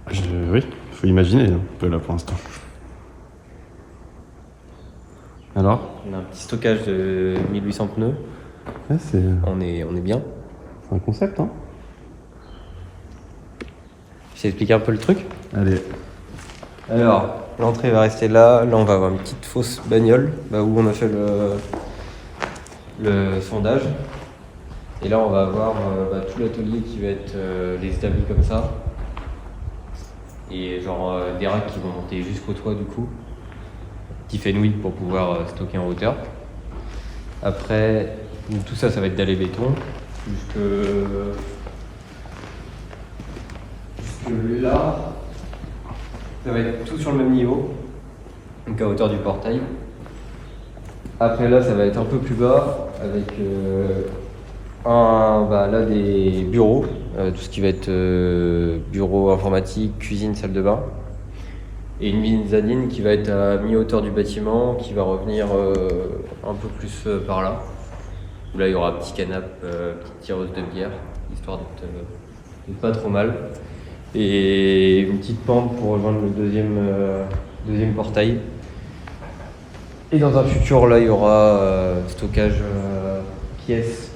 Oui, faut imaginer un peu là pour l'instant. Alors? On a un petit stockage de 1800 pneus. Ouais, c'est On est bien. un concept, hein? Je t'explique un peu le truc. Allez. Alors, l'entrée va rester là. Là, on va avoir une petite fosse bagnole, là où on a fait le sondage. Et là, on va avoir tout l'atelier qui va être les établis comme ça. Et genre des racks qui vont monter jusqu'au toit du coup. Petit fenouil pour pouvoir stocker en hauteur. Après, donc, tout ça, ça va être dalle et béton. Jusque là, ça va être tout sur le même niveau. Donc à hauteur du portail. Après là, ça va être un peu plus bas avec là des bureaux, tout ce qui va être bureau informatique, cuisine, salle de bain. Et une mezzanine qui va être à mi-hauteur du bâtiment, qui va revenir un peu plus par là. Où là, il y aura un petit canapé, petite tireuse de bière, histoire d'être pas trop mal. Et une petite pente pour rejoindre le deuxième portail. Et dans un futur, là, il y aura stockage pièces,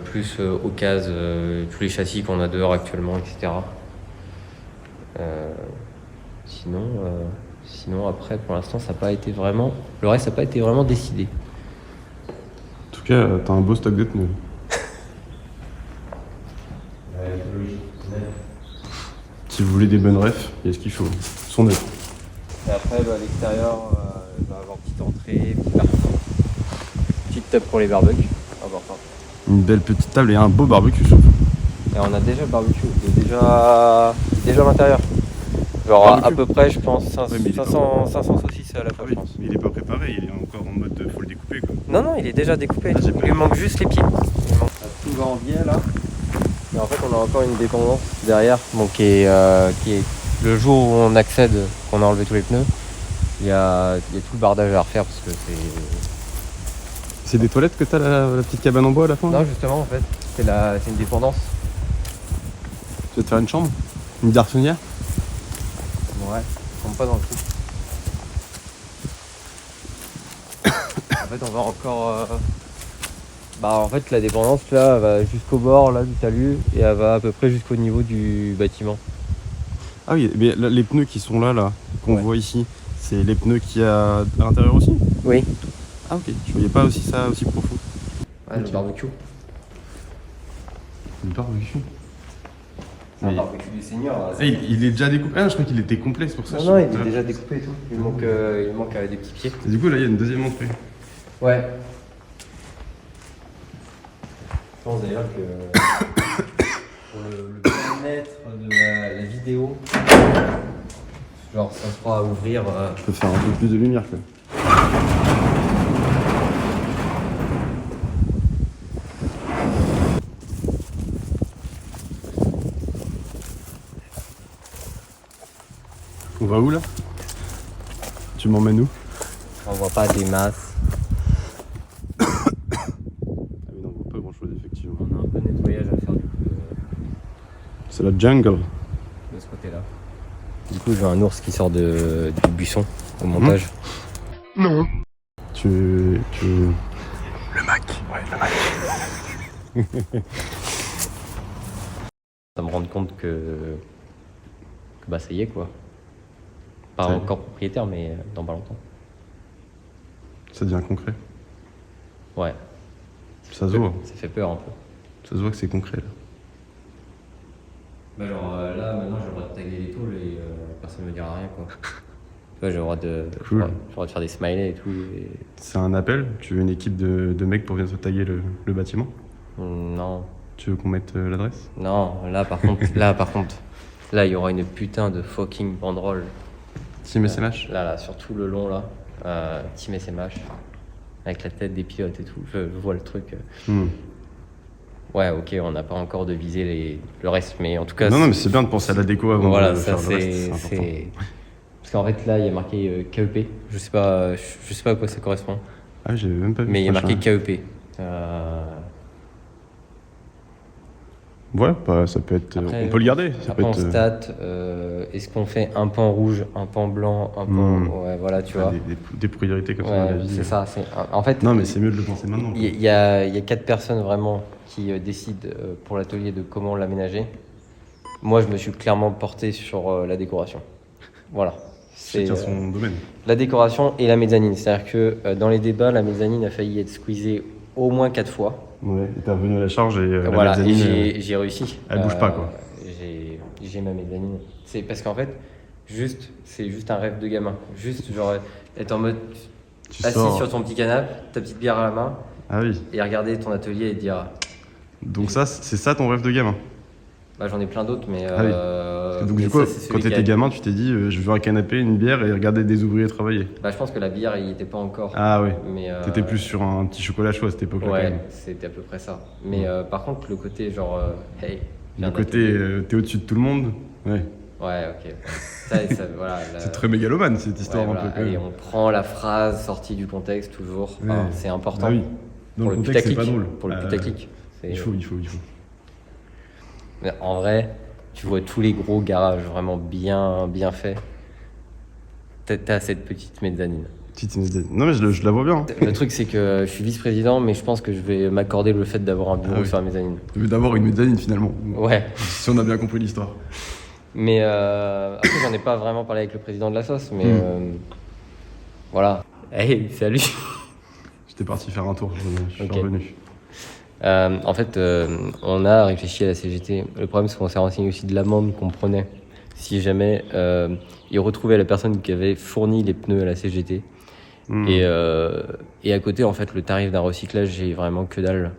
plus occasion, tous les châssis qu'on a dehors actuellement, etc. Sinon, après, pour l'instant, ça n'a pas été vraiment. Le reste, ça n'a pas été vraiment décidé. En tout cas, t'as un beau stock de pneus. Si vous voulez des bonnes refs, il y a ce qu'il faut. Ils sont neufs. Et après, à l'extérieur, il va y avoir petite entrée, petit parking. Petite table pour les barbecues, important. Une belle petite table et un beau barbecue surtout. Et on a déjà le barbecue, il est déjà à l'intérieur. Genre à peu près, je pense, 500 saucisses à la fois, je pense. Mais il est pas préparé, il est encore en mode faut le découper quoi. Non, il est déjà découpé. Ah, j'ai Il lui manque juste les pieds. Tout va en biais là. Et en fait, on a encore une dépendance derrière, donc qui est le jour où on accède, qu'on a enlevé tous les pneus, il y a tout le bardage à refaire parce que c'est. C'est des toilettes que t'as la petite cabane en bois à la fin? Non, justement, en fait, c'est une dépendance. Tu vas te faire une chambre? Une garçonnière? Ouais, on tombe pas dans le trou. En fait, on va encore. En fait, la dépendance là, elle va jusqu'au bord là du talus et elle va à peu près jusqu'au niveau du bâtiment. Ah oui, mais les pneus qui sont là, qu'on voit ici, c'est les pneus qu'il y a à l'intérieur aussi? Oui. Ah ok, je voyais pas aussi ça aussi profond. Ouais, le barbecue. Le barbecue? C'est un barbecue du seigneur. Là, il est déjà découpé? Ah, je crois qu'il était complet, c'est pour ça. Non, il est déjà découpé et tout. Il manque des petits pieds. Et du coup, là, il y a une deuxième entrée. Ouais. Je pense d'ailleurs que pour le bien-être de la vidéo, genre ça se fera ouvrir. Je peux faire un peu plus de lumière quoi. On va où là? Tu m'emmènes où? On voit pas des masses. Ah oui, non, on voit pas grand chose effectivement. On a un peu de nettoyage à faire du coup C'est la jungle. de ce côté-là. Du coup, j'ai un ours qui sort du buisson au montage. Non. Tu... Le Mac. Ouais, le Mac. Ça me rend compte que ça y est quoi. Pas encore propriétaire, mais dans pas longtemps. Ça devient concret. Ouais. Ça se voit. Ça fait peur un peu. Ça se voit que c'est concret là. Là, maintenant, j'ai le droit de taguer les tôles et personne ne me dira rien quoi. Tu vois, j'ai le droit de faire des smileys et tout. Et... C'est un appel? Tu veux une équipe de mecs pour venir te taguer le bâtiment? Non. Tu veux qu'on mette l'adresse? Non, là par contre, là il y aura une putain de fucking banderole. Team SMH? Là, sur tout le long là, Team SMH, avec la tête des pilotes et tout, je vois le truc. Ouais, ok, on n'a pas encore de viser le reste, mais en tout cas... Non, mais c'est bien de penser à la déco avant de faire le reste, c'est important. Parce qu'en fait là, il y a marqué KEP, je sais pas à quoi ça correspond. Ah, j'avais même pas vu. Mais il y a marqué KEP. Ouais, bah, ça peut être. Après, on peut le garder. Ça Après, peut en être, stat, est-ce qu'on fait un pan rouge, un pan blanc, un pan. Ouais, voilà, tu vois. des priorités comme ça dans la Ouais, vie. c'est ça. En fait, Non, mais c'est mieux de le penser maintenant. quoi. il y a 4 personnes vraiment qui décident pour l'atelier de comment l'aménager. Moi, je me suis clairement porté sur la décoration. Voilà. Chacun son domaine. La décoration et la mezzanine. C'est-à-dire que dans les débats, la mezzanine a failli être squeezée au moins 4 fois. Ouais, et t'es revenu à la charge et Voilà, la et mezzanine, j'ai réussi. elle bouge pas, quoi. J'ai ma mezzanine. C'est parce qu'en fait, c'est juste un rêve de gamin. Juste genre être en mode tu assis sors. sur ton petit canapé, ta petite bière à la main, Ah oui. et regarder ton atelier et dire Donc ça, c'est ça ton rêve de gamin. bah j'en ai plein d'autres, mais Ah oui. Parce que donc mais du coup, ça, c'est celui quand qui t'étais gamin, tu t'es dit, je veux un canapé, une bière et regarder des ouvriers travailler. bah je pense que la bière il y était pas encore. Ah oui. Mais T'étais plus sur un petit chocolat chaud à cette époque-là quand ouais, même. c'était à peu près ça. Mais par contre le côté genre hey. j'ai Le un côté, atelier. t'es au-dessus de tout le monde. Ouais. Ouais, ok. Voilà. C'est très mégalomane cette histoire Ouais, un voilà. peu. quand Allez, même. on prend la phrase sortie du contexte toujours. Ouais. Enfin, c'est important. Bah oui. Dans Pour le le contexte, c'est pas putaclic. drôle. Pour le putaclic. C'est- Il faut. Mais en vrai, tu vois tous les gros garages vraiment bien faits. T'as cette petite mezzanine. Non mais je la vois bien. Le truc, c'est que je suis vice-président, mais je pense que je vais m'accorder le fait d'avoir un bureau Ah oui. sur la mezzanine. Tu veux d'avoir une mezzanine finalement. Ouais. Si on a bien compris l'histoire. Mais après, j'en ai pas vraiment parlé avec le président de la sauce, mais voilà. Hey, salut. J'étais parti faire un tour, je suis Ok. revenu. En fait, on a réfléchi à la CGT. Le problème, c'est qu'on s'est renseigné aussi de l'amende qu'on prenait si jamais ils retrouvaient la personne qui avait fourni les pneus à la CGT. Et à côté, en fait, le tarif d'un recyclage, j'ai vraiment que dalle.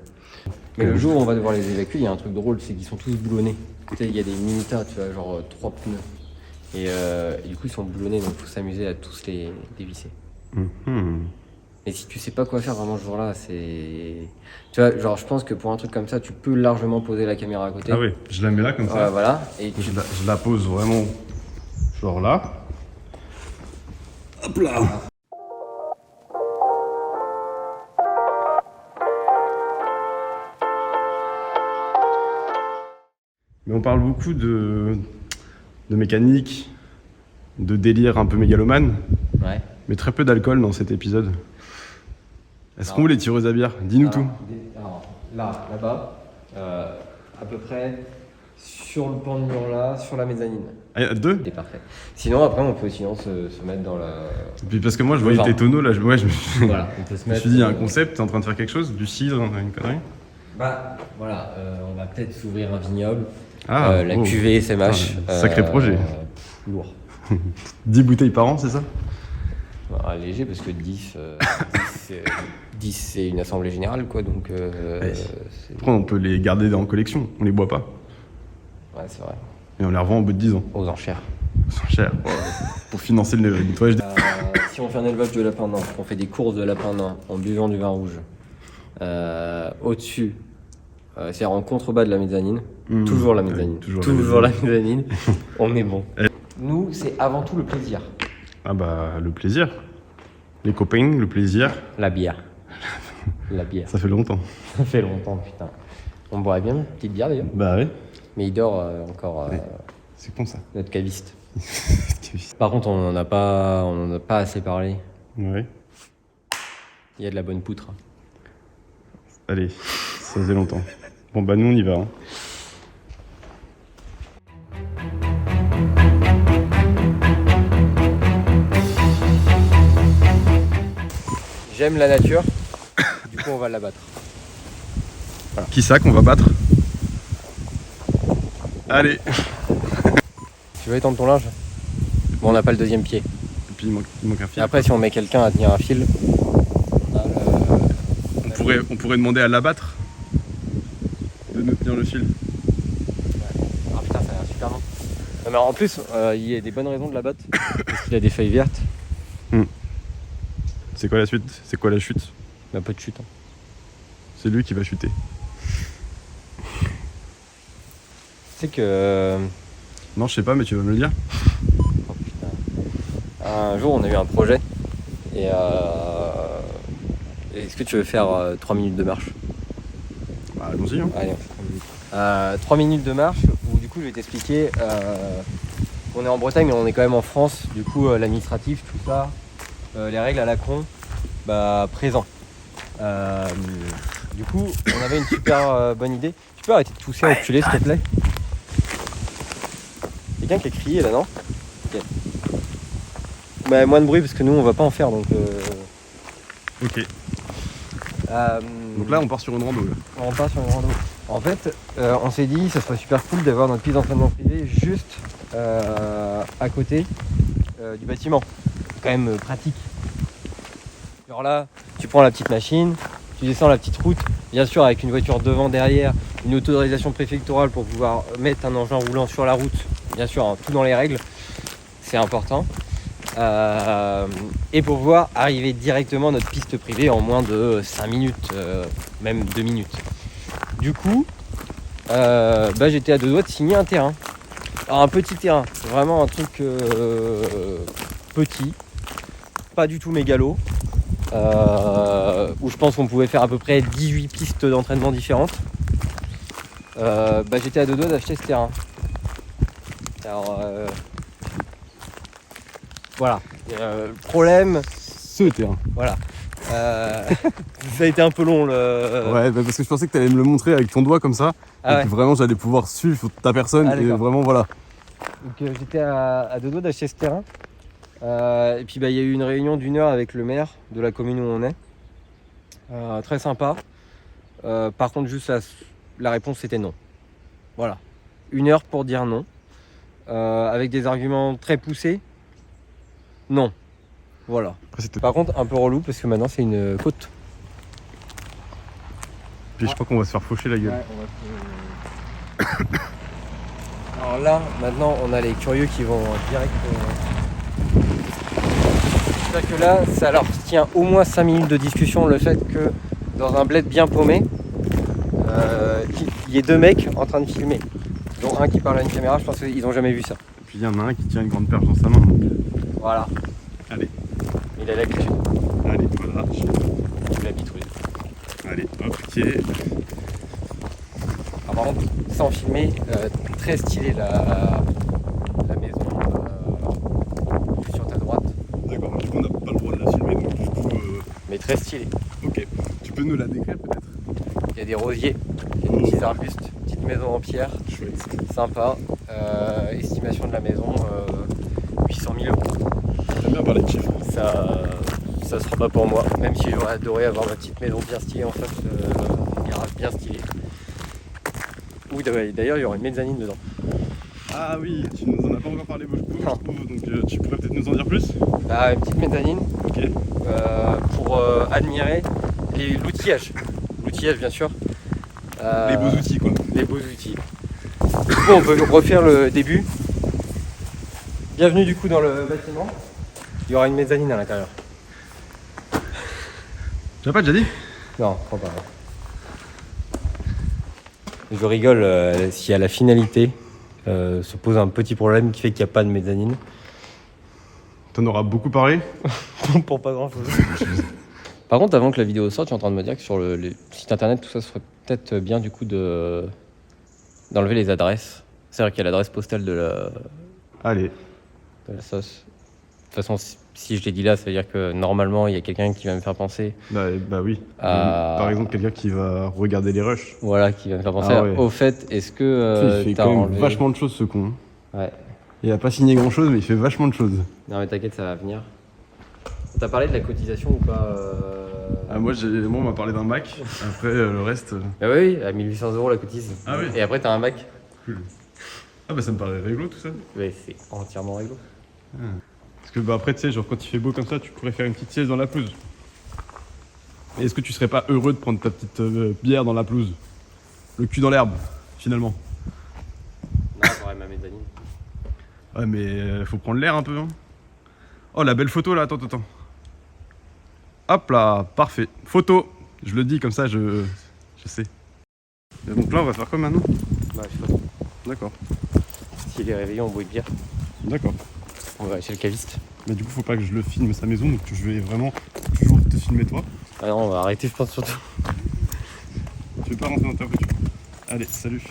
Mais le jour où on va devoir les évacuer, il y a un truc drôle, c'est qu'ils sont tous boulonnés. Tu sais, il y a des minitas, tu vois, genre 3 pneus. Et du coup, ils sont boulonnés, donc il faut s'amuser à tous les dévisser. Mais si tu sais pas quoi faire vraiment ce jour-là, c'est... Tu vois, genre, je pense que pour un truc comme ça, tu peux largement poser la caméra à côté. Ah oui, je la mets là comme ça. Ouais, voilà. Et Je la pose vraiment genre là. Hop là. Mais on parle beaucoup de mécanique, de délire un peu mégalomane, Ouais. mais très peu d'alcool dans cet épisode. Est-ce qu'on Non. veut les tireuses à bière? Dis-nous tout. Alors, là-bas, à peu près sur le pan de mur là, sur la mezzanine. Ah, il y en a deux? C'est parfait. Sinon, après, on peut sinon se mettre dans la... Et puis parce que moi je voyais Genre. tes tonneaux là, ouais, je me Voilà, on peut se je me mettre... suis dit, il y a un concept, t'es en train de faire quelque chose? Du cidre, une connerie? Bah, voilà, on va peut-être s'ouvrir un vignoble. Ah, La oh. cuvée SMH. Putain, sacré projet. Lourd. 10 bouteilles par an, c'est ça? Bah, léger parce que 10 c'est une assemblée générale quoi, donc c'est... Après, on peut les garder en collection, on les boit pas. Ouais, c'est vrai. Et on les revend au bout de 10 ans. Aux enchères. C'est cher. Pour financer le nettoyage des... Si on fait un élevage de lapins nains, on fait des courses de lapins nains en buvant du vin rouge. Au-dessus, c'est-à-dire en contrebas de la mezzanine, toujours la mezzanine, toujours toujours la la mezzanine, on est bon. Nous, c'est avant tout le plaisir. Ah bah, le plaisir. Les copains, le plaisir. La bière. La bière. Ça fait longtemps. Ça fait longtemps, putain. On boirait bien une petite bière d'ailleurs. Bah oui. Mais il dort encore, C'est con ça. notre caviste. Par contre, on n'en a pas assez parlé. Ouais. Il y a de la bonne poutre. Allez, ça faisait longtemps. Bon bah nous on y va. Hein. J'aime la nature, du coup on va la battre. Qui ça qu'on va battre? Allez. Tu veux étendre ton linge? Bon, on n'a pas le deuxième pied. Et puis il manque un Et fil. après, si on met quelqu'un à tenir un fil, On pourrait demander à l'abattre de nous tenir le fil. ah putain, ça a l'air super long. Non, mais en plus, il y a des bonnes raisons de la battre. Parce qu'il a des feuilles vertes. C'est quoi la suite? C'est quoi la chute? Mais pas de chute. Hein. C'est lui qui va chuter. Tu sais que. Non, je sais pas, mais tu vas me le dire. Oh putain. Un jour, on a eu un projet. Et est-ce que tu veux faire 3 minutes de marche? Bah, allons-y. Hein. Allez, on fait 3 minutes. 3 minutes de marche où du coup je vais t'expliquer. On est en Bretagne mais on est quand même en France. Du coup l'administratif, tout ça, les règles à la con, présent. Du coup on avait une super bonne idée. Tu peux arrêter de tousser, enculé s'il te plaît? Quelqu'un qui a crié là, non? Ok. Moins de bruit parce que nous on va pas en faire donc. Ok. Donc là, on part sur une rando. Là. On part sur une rando. En fait, on s'est dit ça serait super cool d'avoir notre piste d'entraînement privé juste à côté du bâtiment. C'est quand même pratique. Genre là, tu prends la petite machine, tu descends la petite route, bien sûr avec une voiture devant, derrière, une autorisation préfectorale pour pouvoir mettre un engin roulant sur la route, bien sûr, hein, tout dans les règles, c'est important. Et pour pouvoir arriver directement à notre piste privée en moins de 5 minutes, même 2 minutes. Du coup, j'étais à 2 doigts de signer un terrain. Alors un petit terrain, vraiment un truc petit, pas du tout mégalo, où je pense qu'on pouvait faire à peu près 18 pistes d'entraînement différentes. J'étais à 2 doigts d'acheter ce terrain. Alors voilà, le problème... Ce terrain. Voilà. Ça a été un peu long le... Ouais, parce que je pensais que tu allais me le montrer avec ton doigt comme ça. Ah et que vraiment j'allais pouvoir suivre ta personne et vraiment voilà. Donc j'étais à 2 doigts d'acheter ce terrain. Et puis il y a eu une réunion d'1 heure avec le maire de la commune où on est. Très sympa. Par contre juste la réponse c'était non. Voilà. 1 heure pour dire non. Avec des arguments très poussés. Non. Voilà. Par contre, un peu relou parce que maintenant c'est une côte. Puis je crois qu'on va se faire faucher la gueule. Ouais, alors là, maintenant, on a les curieux qui vont direct. C'est-à-dire que là, ça leur tient au moins 5 minutes de discussion le fait que dans un bled bien paumé, il y ait 2 mecs en train de filmer. Dont un qui parle à une caméra, je pense qu'ils n'ont jamais vu ça. Et puis il y en a un qui tient une grande perche dans sa main. Donc... Voilà. Allez. Il a la clé. Allez, voilà. Il l'habite, oui. Allez, hop, ok. Alors, par contre, sans filmer, très stylé la maison sur ta droite. D'accord, du coup on n'a pas le droit de la filmer, donc du coup... Mais très stylé. Ok, tu peux nous la décrire peut-être? Il y a des rosiers, il y a des petits arbustes, petite maison en pierre, Chouette. sympa. Estimation de la maison, 800 000 €. J'aime bien parler de chiffres. Ça sera pas pour moi, même si j'aurais adoré avoir ma petite maison bien stylée en face, un garage bien stylé. Oui, d'ailleurs il y aura une mezzanine dedans. Ah oui, tu nous en as pas encore parlé beaucoup, je trouve, donc tu pourrais peut-être nous en dire plus? Une petite mezzanine Ok. pour admirer l'outillage. L'outillage bien sûr. Les beaux outils quoi. Les beaux outils. Du coup on peut refaire le début. Bienvenue du coup dans le bâtiment. Il y aura une mezzanine à l'intérieur. Tu l'as pas déjà dit? Non, je crois pas. Je rigole si à la finalité se pose un petit problème qui fait qu'il n'y a pas de mezzanine. T'en auras beaucoup parlé? Pour pas grand chose. Par contre, avant que la vidéo sorte, je suis en train de me dire que sur le site internet, tout ça serait peut-être bien du coup d'enlever les adresses. C'est-à-dire qu'il y a l'adresse postale de la sauce. De toute façon, si je l'ai dit là, ça veut dire que normalement, il y a quelqu'un qui va me faire penser. Bah oui. Par exemple, quelqu'un qui va regarder les rushs. Voilà, qui va me faire penser. Ouais. Au fait, est-ce que il fait quand même vachement de choses ce con. Ouais. Il a pas signé grand chose, mais il fait vachement de choses. Non mais t'inquiète, ça va venir. T'as parlé de la cotisation ou pas Moi, on m'a parlé d'un Mac. Après, le reste. Ah oui, à 1800 € la cotise. Ah oui. Et après, t'as un Mac. Cool. Ah bah ça me paraît réglo tout ça. Ouais, c'est entièrement réglo. Parce que après, tu sais, genre quand il fait beau comme ça, tu pourrais faire une petite sieste dans la pelouse. Et est-ce que tu serais pas heureux de prendre ta petite bière dans la pelouse? Le cul dans l'herbe, finalement. Non, j'aurais ma mezzanine. Ouais, mais faut prendre l'air un peu. Hein. Oh, la belle photo là, attends. Hop là, parfait. Photo, je le dis comme ça, je sais. Et donc là, on va faire quoi maintenant? Bah, je sais pas. D'accord. S'il est réveillé, on boit une bière. D'accord. On va chez le caviste. Mais du coup, faut pas que je le filme sa maison, donc je vais vraiment toujours te filmer toi. Ah non, on va arrêter, je pense surtout. Tu veux pas rentrer dans ta voiture? Allez, salut.